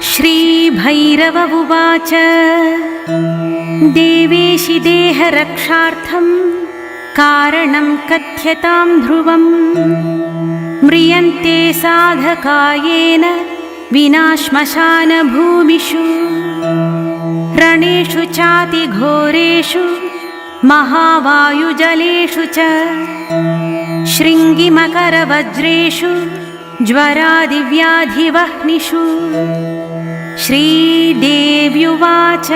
श्रीभैरव उवाच देवेशि देहरक्षार्थं कारणं कथ्यतां ध्रुवम् म्रियन्ते साधकायेन विना श्मशानभूमिषु रणेषु चातिघोरेषु महावायुजलेषु च शृङ्गिमकरवज्रेषु ज्वरादिव्याधिवह्निषु। श्रीदेव्युवाच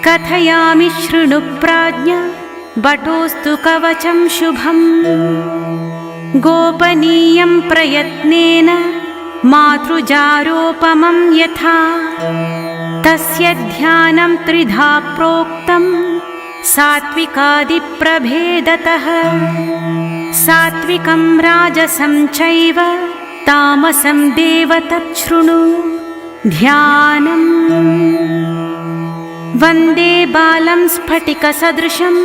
कथयामि शृणु प्राज्ञ बटोऽस्तु कवचं शुभम् गोपनीयं प्रयत्नेन मातृजारोपमं यथा तस्य ध्यानं त्रिधा प्रोक्तं सात्विकादिप्रभेदतः सात्विकं राजसं चैव तामसं देव तच्छृणु ध्यानम् वन्दे बालं स्फटिकसदृशं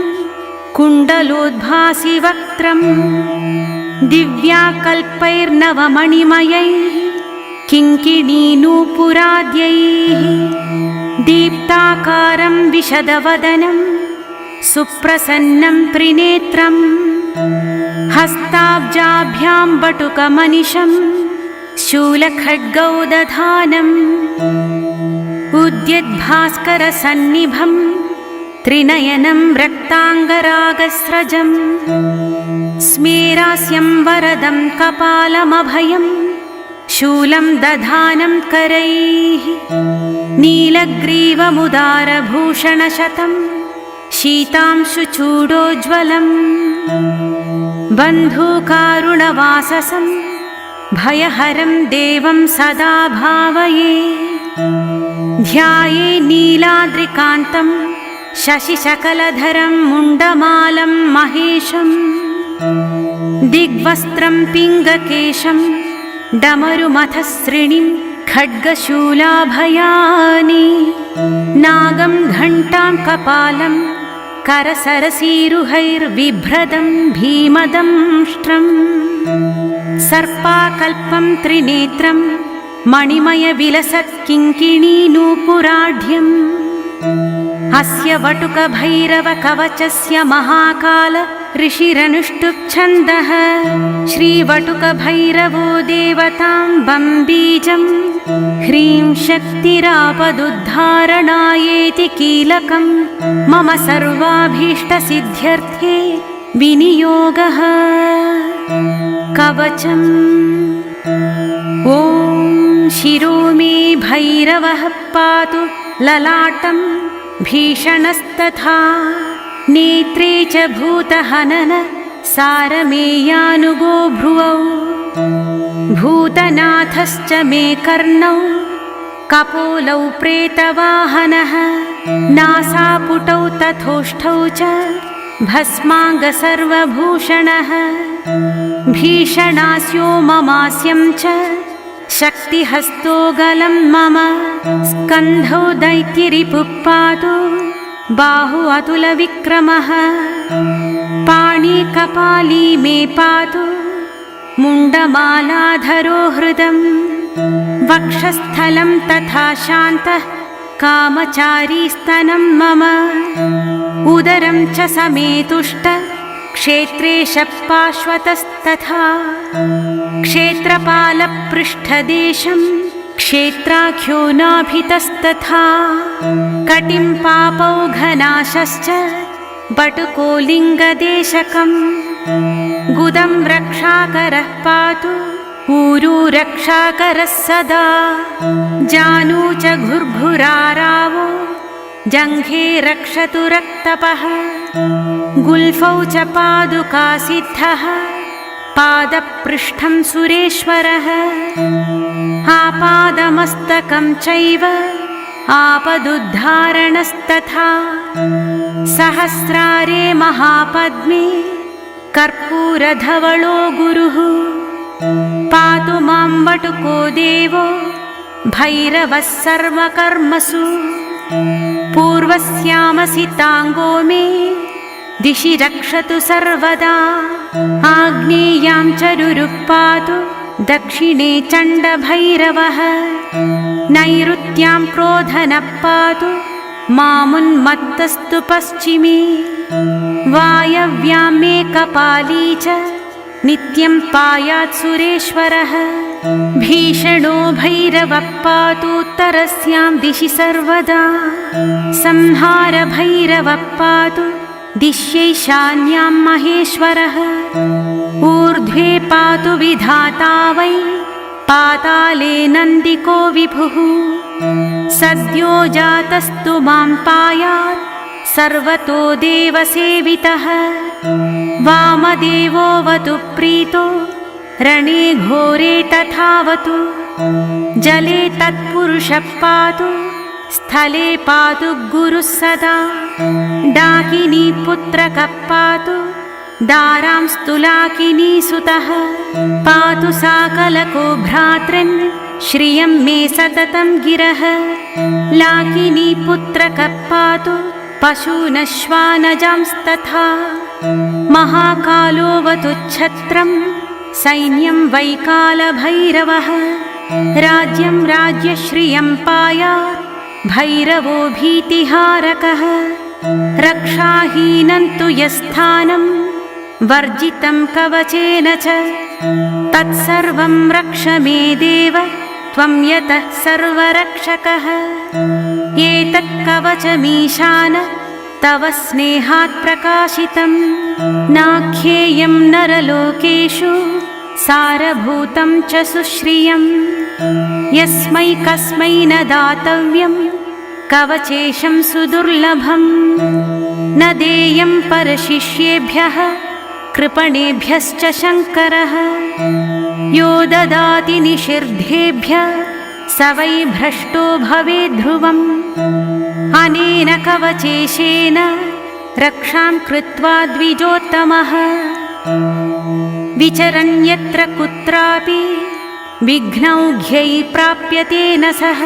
कुण्डलोद्भासि वक्त्रं दिव्याकल्पैर्नवमणिमयैः किङ्किणीनूपुराद्यैः दीप्ताकारं विशदवदनं सुप्रसन्नं त्रिनेत्रम् हस्ताब्जाभ्यां बटुकमनिशं शूलखड्गौदधानम् उद्यद्भास्करसन्निभं त्रिनयनं रक्ताङ्गरागस्रजं स्मेरास्यं वरदं कपालमभयं शूलं दधानं करैः नीलग्रीवमुदारभूषणशतं शीतांशुचूडोज्ज्वलम् बन्धुकारुणवाससं भयहरं देवं सदा भावये ध्याये नीलाद्रिकान्तं शशिशकलधरं मुण्डमालं महेशं दिग्वस्त्रं पिङ्गकेशं डमरुमथस्रिणीं खड्गशूलाभयानि नागं घण्टां कपालं करसरसीरुहैर्बिभ्रदं भीमदंष्ट्रम् सर्पाकल्पं त्रिनेत्रं मणिमयविलसत्किङ्किणीनूपुराढ्यम् अस्य वटुकभैरवकवचस्य महाकाल ऋषिरनुष्टुप्छन्दः श्रीवटुकभैरवो देवतां बम्बीजं ह्रीं शक्तिरापदुद्धारणायेति कीलकं मम सर्वाभीष्टसिद्ध्यर्थे विनियोगः कवचम् ॐ शिरो मे भैरवः पातु ललाटं भीषणस्तथा नेत्रे च भूतहनन सारमेयानुगो भ्रुवौ भूतनाथश्च मे कर्णौ कपोलौ प्रेतवाहनः नासापुटौ तथोष्ठौ च भस्माङ्गसर्वभूषणः भीषणास्यो ममास्यं च शक्तिहस्तो गलं मम स्कन्धौ दैत्यरिपुः पातु बाहु अतुलविक्रमः पाणि कपाली मे पातु मुण्डमालाधरो हृदं वक्षस्थलं तथा शान्तः कामचारी स्तनं मम उदरं च समेतुष्ट क्षेत्रेश पाश्वतस्तथा क्षेत्रपालपृष्ठदेशं क्षेत्राख्यो नाभितस्तथा कटिं पापौघनाशश्च बटुकोलिङ्गदेशकं गुदं रक्षाकरः पातु ऊरू रक्षाकरः सदा जानू च घुर्घुरारावो जङ्घे रक्षतु रक्तपः गुल्फौ च पादुकासिद्धः पादपृष्ठं सुरेश्वरः आपादमस्तकं चैव आपदुद्धारणस्तथा सहस्रारे महापद्मे कर्पूरधवलो गुरुः पातु मां वटुको देवो भैरवः सर्वकर्मसु पूर्वस्यामसि ताङ्गो मे दिशि रक्षतु सर्वदा आग्नेयां चरुरुः पातु दक्षिणे चण्डभैरवः नैऋत्यां क्रोधनः पातु मामुन्मत्तस्तु पश्चिमे वायव्यां मे कपाली च नित्यं पायात् सुरेश्वरः भीषणो भैरवः पातु उत्तरस्यां दिशि सर्वदा संहार भैरवः पातु दिश्यैशान्यां महेश्वरः ऊर्ध्वे पातु विधाता वै पाताले नन्दिको विभुः सद्यो जातस्तु मां पायात् सर्वतो देवसेवितः वामदेवोऽवतु प्रीतो रणे घोरे तथावतु जले तत्पुरुषः पातु स्थले पातु गुरुः सदा डाकिनी पुत्रकः पातु दारां स्तुलाकिनी सुतः पातु साकलको भ्रातृन् श्रियं मे सततं गिरः लाकिनी पुत्रकः पातु पशूनश्वानजांस्तथा महाकालोऽवतु छत्रं सैन्यं वैकालभैरवः राज्यं राज्यश्रियं पायात् भैरवो भीतिहारकः रक्षाहीनं तु यस्थानं वर्जितं कवचेन च तत्सर्वं रक्ष मे देव त्वं यतः सर्वरक्षकः एतत् कवचमीशान तव स्नेहात् प्रकाशितं नाख्येयं नरलोकेषु सारभूतं च सुश्रियं यस्मै कस्मै न दातव्यं कवचेशं सुदुर्लभं न देयं परशिष्येभ्यः कृपणेभ्यश्च शङ्करः यो ददाति निषिद्धेभ्यः स वै भ्रष्टो भवेद्ध्रुवम् अनेन कवचेशेन रक्षां कृत्वा द्विजोत्तमः विचरन्यत्र कुत्रापि विघ्नौघ्यै प्राप्यते न सः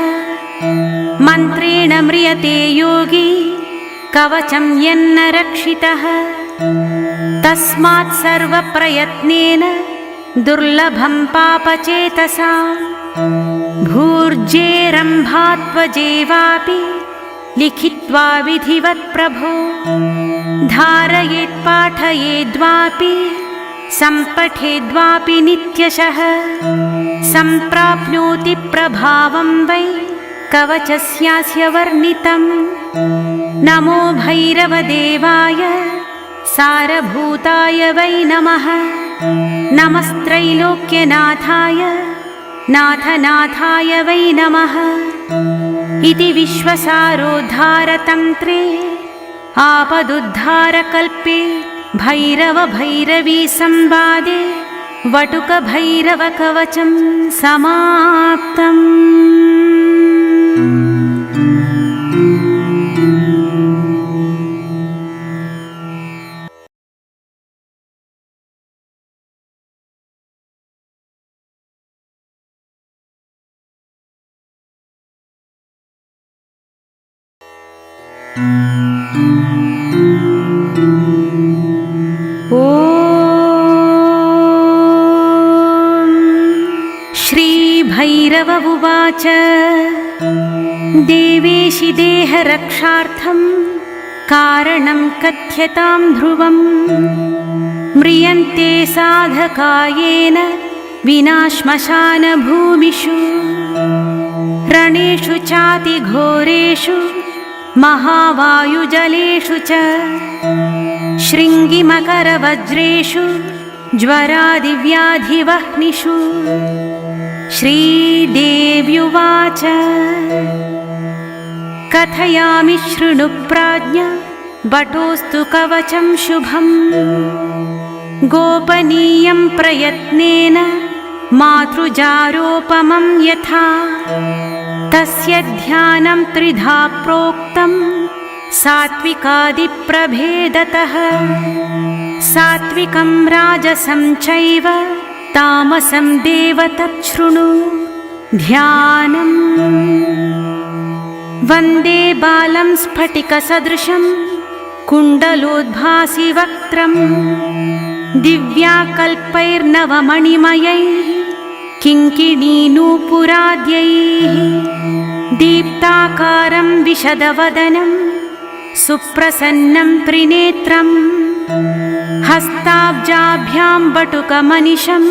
मन्त्रेण म्रियते योगी कवचं यन्न रक्षितः तस्मात् सर्वप्रयत्नेन दुर्लभं पापचेतसा भूर्जेरम्भात्वजेवापि लिखित्वा विधिवत् प्रभो धारयेत् पाठयेद्वापि सम्पठेद्वापि नित्यशः सम्प्राप्नोति प्रभावं वै कवचस्यास्य वर्णितं नमो भैरवदेवाय सारभूताय वै नमः नमस्त्रैलोक्यनाथाय नाथनाथाय वै नमः इति विश्वसारोद्धारतन्त्रे आपदुद्धारकल्पे भैरवभैरवी संवादे वटुकभैरवकवचं समाप्तम्। श्रीभैरव उवाच देवेशि देहरक्षार्थं कारणं कथ्यतां ध्रुवं म्रियन्ते साधकायेन विना श्मशानभूमिषु रणेषु चातिघोरेषु महावायुजलेषु च शृङ्गिमकरवज्रेषु ज्वरादिव्याधिवह्निषु। श्रीदेव्युवाच कथयामि शृणु प्राज्ञ वटोऽस्तु कवचं शुभं गोपनीयं प्रयत्नेन मातृजारोपमं यथा तस्य ध्यानं त्रिधा प्रोक्तं सात्विकादिप्रभेदतः सात्विकं राजसं चैव तामसं देव तच्छृणु ध्यानम् वन्दे बालं स्फटिकसदृशं कुण्डलोद्भासिवक्त्रं दिव्याकल्पैर्नवमणिमयैः किङ्किणीनूपुराद्यैः दीप्ताकारं विशदवदनं सुप्रसन्नं त्रिनेत्रं हस्ताब्जाभ्यां बटुकमनिशं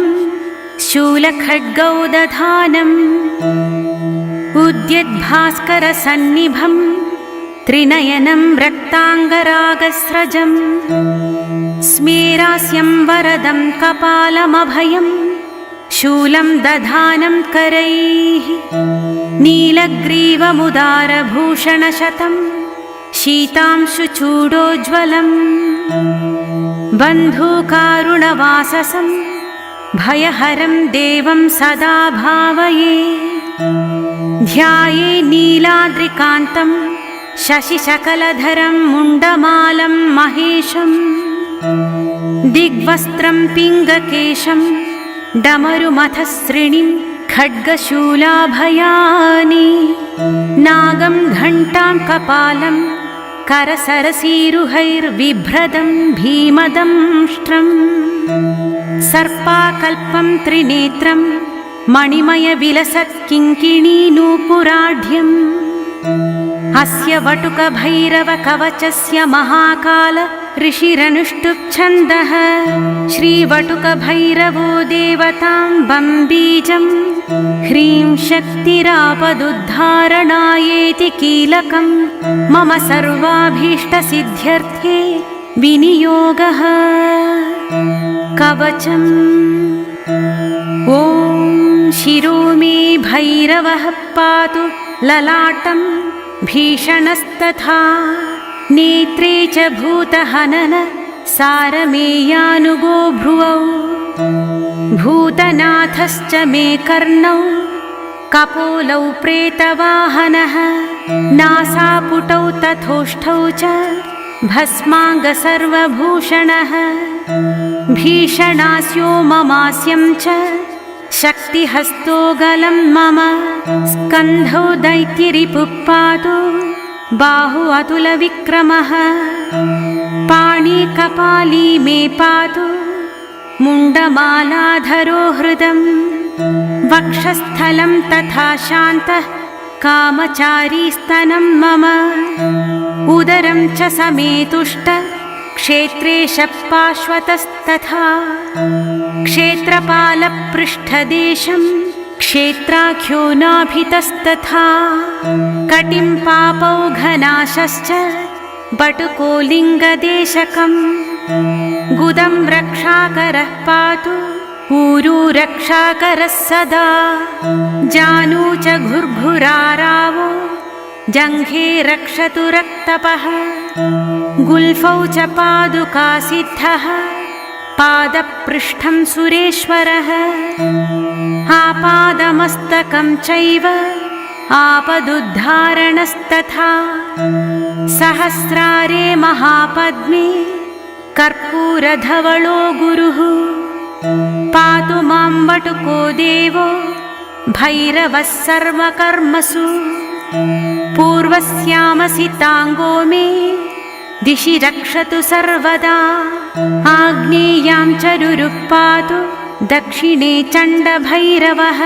शूलखड्गौ दधानम् उद्यद्भास्करसन्निभं त्रिनयनं रक्ताङ्गरागस्रजं स्मेरास्यं वरदं कपालमभयं शूलं दधानं करैः नीलग्रीवमुदारभूषणशतं शीतांशुचूडोज्ज्वलम् बन्धुकारुणवाससं भयहरं देवं सदा भावये ध्याये नीलाद्रिकान्तं शशिशकलधरं मुण्डमालं महेशं दिग्वस्त्रं पिङ्गकेशं डमरुमथस्रिणीं खड्गशूलाभयानि नागं घण्टां कपालं करसरसीरुहैर्बिभ्रदं भीमदंष्ट्रम् सर्पाकल्पं त्रिनेत्रं मणिमयविलसत्किङ्किणीनूपुराढ्यम् अस्य वटुकभैरवकवचस्य महाकाल ऋषिरनुष्टुप्छन्दः श्रीवटुकभैरवो देवतां बम्बीजं ह्रीं शक्तिरापदुद्धारणायेति कीलकं मम सर्वाभीष्टसिद्ध्यर्थे विनियोगः कवचम् ॐ शिरो मे भैरवः पातु ललाटं भीषणस्तथा नेत्रे च भूतहनन सारमेयानुगो भ्रुवौ भूतनाथश्च मे कर्णौ कपोलौ प्रेतवाहनः नासापुटौ तथोष्ठौ च भस्माङ्गसर्वभूषणः भीषणास्यो ममास्यं च शक्तिहस्तो गलं मम स्कन्धौ दैत्यरिपुः पातु बाहु अतुलविक्रमः पाणिकपाली मे पातु मुण्डमालाधरो हृदं वक्षस्थलं तथा शान्तः कामचारी स्तनं मम उदरं च समेतुष्ट क्षेत्रेशः पार्श्वतस्तथा क्षेत्रपालपृष्ठदेशं क्षेत्राख्यो नाभितस्तथा कटिं पापौघनाशश्च बटुकोलिङ्गदेशकं गुदं रक्षाकरः पातु ऊरू रक्षाकरः सदा जानू च घुर्घुरारावो जङ्घे रक्षतु रक्तपः गुल्फौ च पादुकासिद्धः पादपृष्ठं सुरेश्वरः आपादमस्तकं चैव आपदुद्धारणस्तथा सहस्रारे महापद्मे कर्पूरधवलो गुरुः पातु मां वटुको देवो भैरवः सर्वकर्मसु पूर्वस्यामसिताङ्गो मे दिशि रक्षतु सर्वदा आग्नेयां चरुरुः पातु दक्षिणे चण्डभैरवः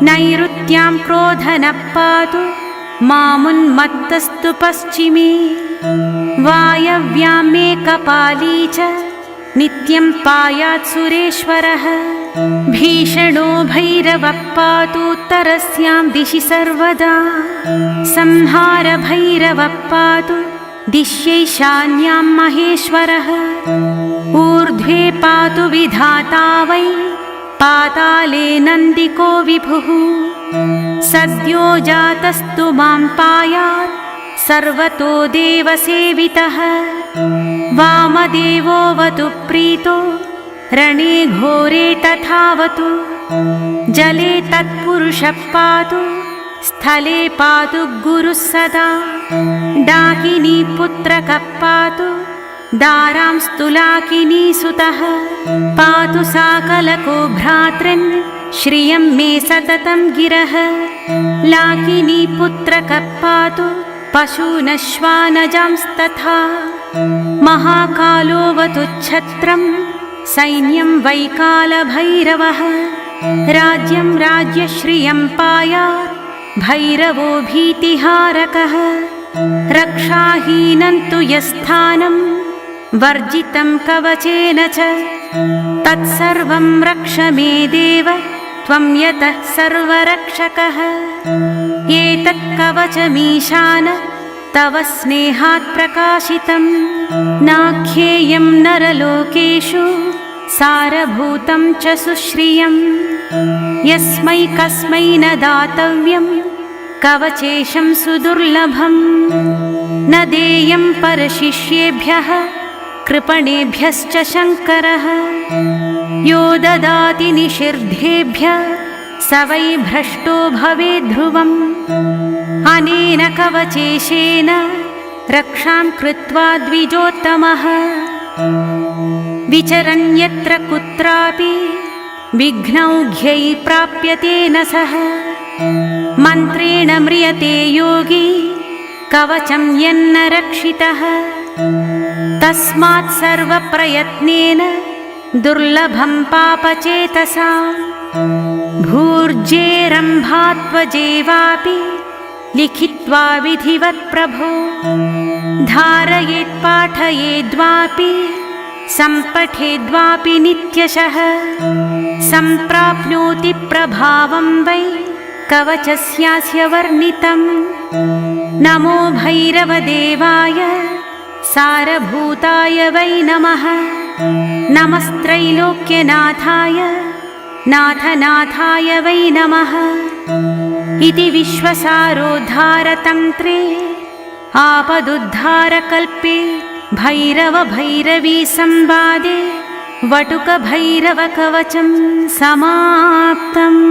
नैऋत्यां क्रोधनः पातु मामुन्मत्तस्तु पश्चिमे वायव्यां मे कपाली च नित्यं पायात् सुरेश्वरः भीषणो भैरवः पातुत्तरस्यां दिशि सर्वदा संहार भैरवः पातु दिश्यैशान्यां महेश्वरः ऊर्ध्वे पातु विधाता वै पाताले नन्दिको विभुः सद्यो जातस्तु मां पायात् सर्वतो देवसेवितः वामदेवोऽवतु प्रीतो रणे घोरे तथावतु जले तत्पुरुषः पातु स्थले पातु गुरुः सदा डाकिनी पुत्रकः पातु दारां स्तुलाकिनी सुतः पातु साकलको भ्रातृन् श्रियं मे सततं गिरः लाकिनी पुत्रकः पातु पशूनश्वानजांस्तथा महाकालोऽवतु छत्रं सैन्यं वैकालभैरवः राज्यं राज्यश्रियं पायात् भैरवो भीतिहारकः रक्षाहीनं तु यस्थानं वर्जितं कवचेन च तत्सर्वं रक्ष मे देव त्वं यतः सर्वरक्षकः एतत् कवचमीशान तव स्नेहात् प्रकाशितं नाख्येयं नरलोकेषु सारभूतं च सुश्रियं यस्मै कस्मै न दातव्यं कवचेशं सुदुर्लभं न देयं परशिष्येभ्यः कृपणेभ्यश्च शङ्करः यो ददाति निषिद्धेभ्यः स वै भ्रष्टो भवेद्ध्रुवम् अनेन कवचेशेन रक्षां कृत्वा द्विजोत्तमः विचरन्यत्र कुत्रापि विघ्नौघ्यै प्राप्यते न सः मन्त्रेण म्रियते योगी कवचं यन्न रक्षितः तस्मात् सर्वप्रयत्नेन दुर्लभं पापचेतसा भूर्जेरम्भात्वजेवापि लिखित्वा विधिवत् प्रभो धारयेत् पाठयेद्वापि सम्पठेद्वापि नित्यशः सम्प्राप्नोति प्रभावं वै कवचस्यास्य वर्णितं नमो भैरवदेवाय सारभूताय वै नमः नमस्त्रैलोक्यनाथाय नाथनाथाय वै नमः इति विश्वसारोद्धारतन्त्रे आपदुद्धारकल्पे भैरवभैरवी संवादे वटुकभैरवकवचं समाप्तम्।